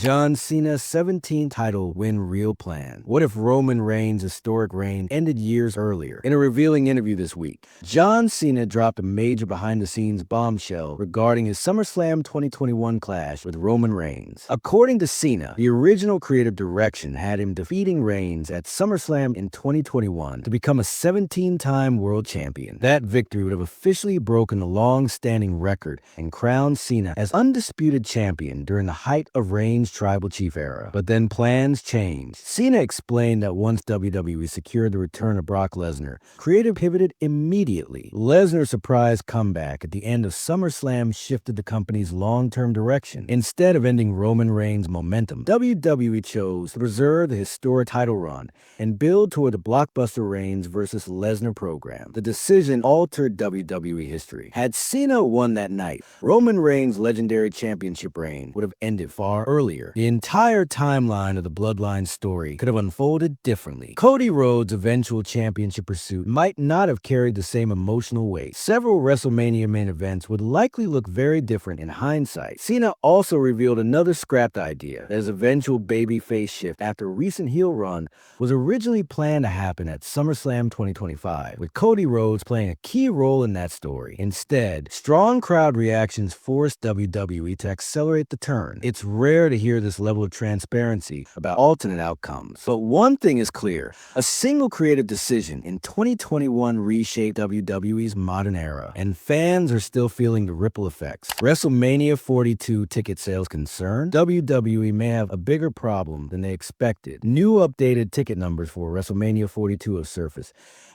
John Cena's 17th title win real plan. What if Roman Reigns' historic reign ended years earlier? In a revealing interview this week, John Cena dropped a major behind-the-scenes bombshell regarding his SummerSlam 2021 clash with Roman Reigns. According to Cena, the original creative direction had him defeating Reigns at SummerSlam in 2021 to become a 17-time world champion. That victory would have officially broken the long-standing record and crowned Cena as undisputed champion during the height of Reigns' Tribal Chief era. But then plans changed. Cena explained that once WWE secured the return of Brock Lesnar, creative pivoted immediately. Lesnar's surprise comeback at the end of SummerSlam shifted the company's long-term direction. Instead of ending Roman Reigns' momentum, WWE chose to preserve the historic title run and build toward the blockbuster Reigns vs. Lesnar program. The decision altered WWE history. Had Cena won that night, Roman Reigns' legendary championship reign would have ended far earlier. The entire timeline of the Bloodline story could have unfolded differently. Cody Rhodes' eventual championship pursuit might not have carried the same emotional weight. Several WrestleMania main events would likely look very different in hindsight. Cena also revealed another scrapped idea, that his eventual babyface shift after a recent heel run was originally planned to happen at SummerSlam 2025, with Cody Rhodes playing a key role in that story. Instead, strong crowd reactions forced WWE to accelerate the turn. It's rare to hear this level of transparency about alternate outcomes. But one thing is clear, a single creative decision in 2021 reshaped WWE's modern era, and fans are still feeling the ripple effects. WrestleMania 42 ticket sales concerned, WWE may have a bigger problem than they expected. New updated ticket numbers for WrestleMania 42 have surfaced,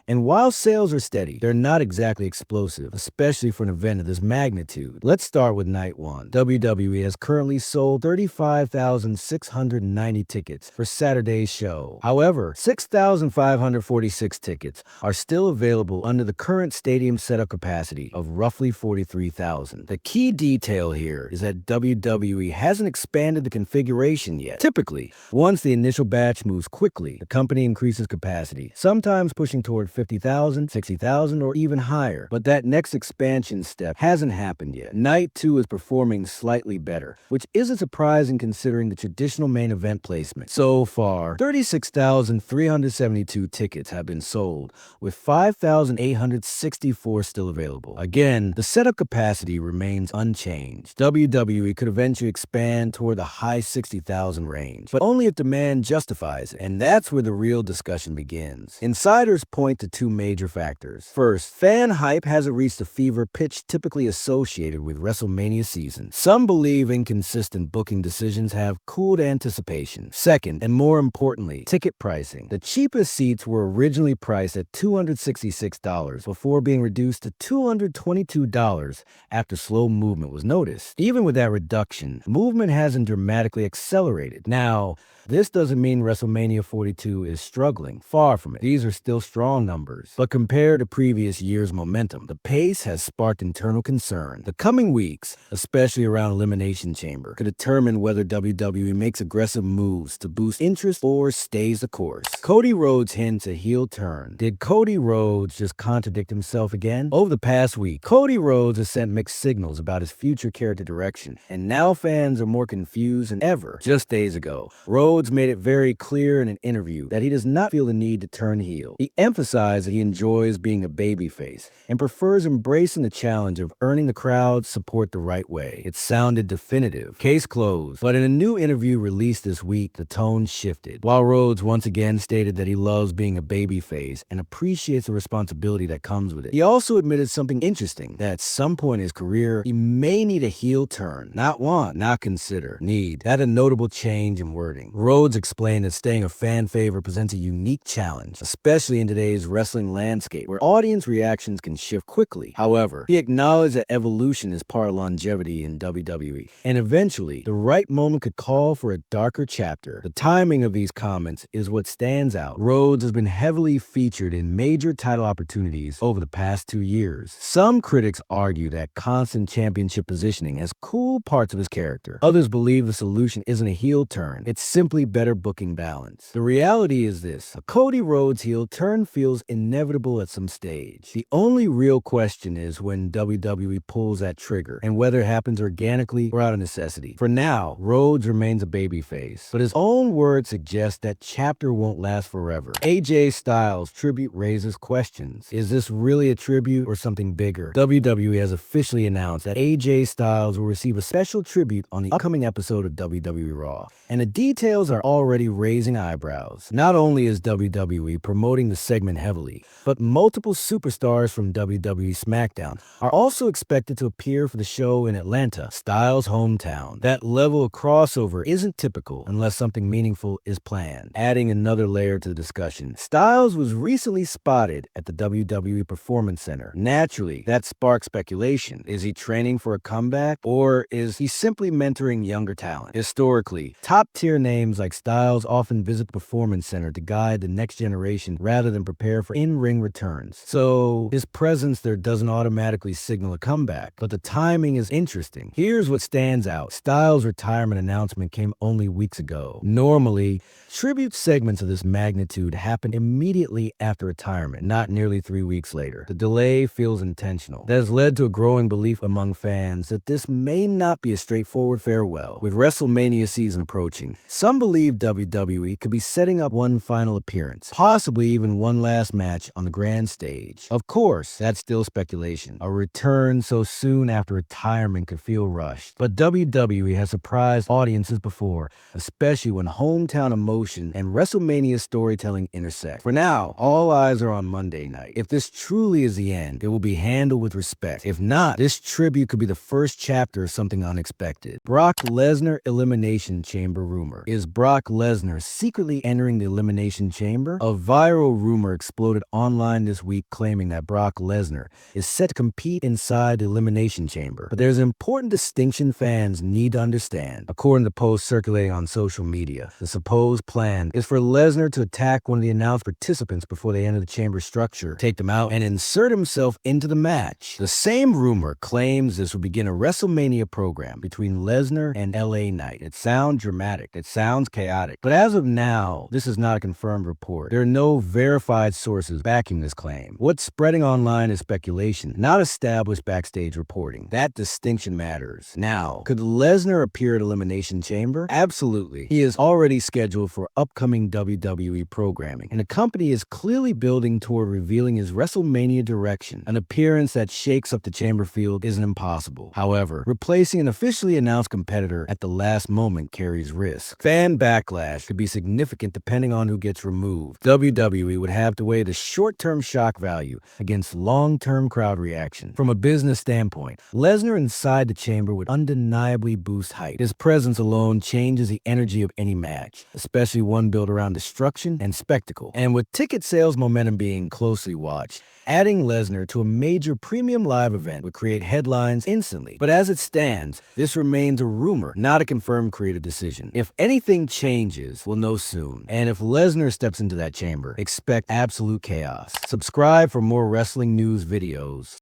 and while sales are steady, they're not exactly explosive, especially for an event of this magnitude. Let's start with night one. WWE has currently sold 35,690 tickets for Saturday's show. However, 6,546 tickets are still available under the current stadium setup capacity of roughly 43,000. The key detail here is that WWE hasn't expanded the configuration yet. Typically, once the initial batch moves quickly, the company increases capacity, sometimes pushing toward 50,000, 60,000, or even higher. But that next expansion step hasn't happened yet. Night 2 is performing slightly better, which isn't surprising considering the traditional main event placement. So far, 36,372 tickets have been sold, with 5,864 still available. Again, the setup capacity remains unchanged. WWE could eventually expand toward the high 60,000 range, but only if demand justifies it, and that's where the real discussion begins. Insiders point to two major factors. First, fan hype hasn't reached the fever pitch typically associated with WrestleMania season. Some believe inconsistent booking decisions have cooled anticipation. Second, and more importantly, ticket pricing. The cheapest seats were originally priced at $266 before being reduced to $222 after slow movement was noticed. Even with that reduction, movement hasn't dramatically accelerated. Now, this doesn't mean WrestleMania 42 is struggling. Far from it. These are still strong numbers. But compared to previous years' momentum, the pace has sparked internal concern. The coming weeks, especially around Elimination Chamber, could determine whether WWE makes aggressive moves to boost interest or stays the course. Cody Rhodes hints a heel turn. Did Cody Rhodes just contradict himself again? Over the past week, Cody Rhodes has sent mixed signals about his future character direction, and now fans are more confused than ever. Just days ago, Rhodes made it very clear in an interview that he does not feel the need to turn heel. He emphasized that he enjoys being a babyface and prefers embracing the challenge of earning the crowd's support the right way. It sounded definitive. Case closed. But in a new interview released this week, the tone shifted. While Rhodes once again stated that he loves being a babyface and appreciates the responsibility that comes with it, he also admitted something interesting, that at some point in his career, he may need a heel turn. Not want, not consider. Need. That a notable change in wording. Rhodes explained that staying a fan favorite presents a unique challenge, especially in today's wrestling landscape, where audience reactions can shift quickly. However, he acknowledged that evolution is part of longevity in WWE, and eventually, the right moment could call for a darker chapter. The timing of these comments is what stands out. Rhodes has been heavily featured in major title opportunities over the past 2 years. Some critics argue that constant championship positioning has cooled parts of his character. Others believe the solution isn't a heel turn. It's simply better booking balance. The reality is this: a Cody Rhodes heel turn feels inevitable at some stage. The only real question is when WWE pulls that trigger, and whether it happens organically or out of necessity. For now, Rhodes Rhodes remains a babyface, but his own words suggest that chapter won't last forever. AJ Styles' tribute raises questions. Is this really a tribute or something bigger? WWE has officially announced that AJ Styles will receive a special tribute on the upcoming episode of WWE Raw, and the details are already raising eyebrows. Not only is WWE promoting the segment heavily, but multiple superstars from WWE SmackDown are also expected to appear for the show in Atlanta, Styles' hometown. That level of crossover isn't typical unless something meaningful is planned. Adding another layer to the discussion, Styles was recently spotted at the WWE Performance Center. Naturally, that sparks speculation. Is he training for a comeback, or is he simply mentoring younger talent? Historically, top-tier names like Styles often visit the Performance Center to guide the next generation rather than prepare for in-ring returns. So his presence there doesn't automatically signal a comeback, but the timing is interesting. Here's what stands out. Styles' retirement announcement came only weeks ago. Normally, tribute segments of this magnitude happen immediately after retirement, not nearly 3 weeks later. The delay feels intentional. That has led to a growing belief among fans that this may not be a straightforward farewell. With WrestleMania season approaching, some believe WWE could be setting up one final appearance, possibly even one last match on the grand stage. Of course, that's still speculation. A return so soon after retirement could feel rushed, but WWE has surprised audiences before, especially when hometown emotion and WrestleMania storytelling intersect. For now, all eyes are on Monday night. If this truly is the end, it will be handled with respect. If not, this tribute could be the first chapter of something unexpected. Brock Lesnar Elimination Chamber rumor. Is Brock Lesnar secretly entering the Elimination Chamber? A viral rumor exploded online this week claiming that Brock Lesnar is set to compete inside the Elimination Chamber. But there's an important distinction fans need to understand. According to posts circulating on social media, the supposed plan is for Lesnar to attack one of the announced participants before they enter the chamber structure, take them out, and insert himself into the match. The same rumor claims this will begin a WrestleMania program between Lesnar and LA Knight. It sounds dramatic. It sounds chaotic. But as of now, this is not a confirmed report. There are no verified sources backing this claim. What's spreading online is speculation, not established backstage reporting. That distinction matters. Now, could Lesnar appear at Elimination Chamber? Absolutely. He is already scheduled for upcoming WWE programming, and the company is clearly building toward revealing his WrestleMania direction. An appearance that shakes up the chamber field isn't impossible. However, replacing an officially announced competitor at the last moment carries risk. Fan backlash could be significant depending on who gets removed. WWE would have to weigh the short-term shock value against long-term crowd reaction. From a business standpoint, Lesnar inside the chamber would undeniably boost hype. His presence alone changes the energy of any match, especially one built around destruction and spectacle. And with ticket sales momentum being closely watched, adding Lesnar to a major premium live event would create headlines instantly. But as it stands, this remains a rumor, not a confirmed creative decision. If anything changes, we'll know soon. And if Lesnar steps into that chamber, expect absolute chaos. Subscribe for more wrestling news videos.